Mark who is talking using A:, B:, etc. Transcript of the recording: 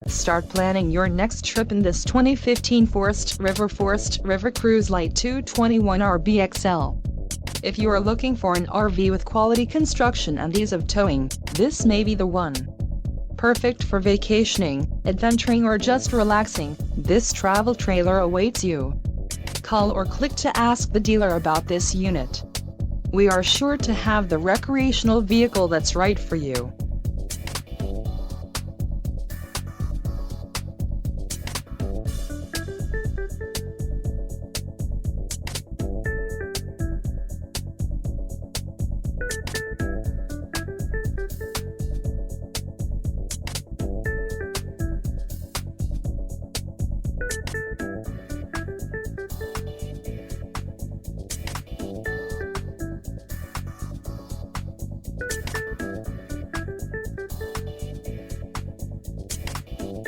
A: Start planning your next trip in this 2015 Forest River Cruise LITE 221RBXL. If you are looking for an RV with quality construction and ease of towing, this may be the one. Perfect for vacationing, adventuring or just relaxing, this travel trailer awaits you. Call or click to ask the dealer about this unit. We are sure to have the recreational vehicle that's right for you.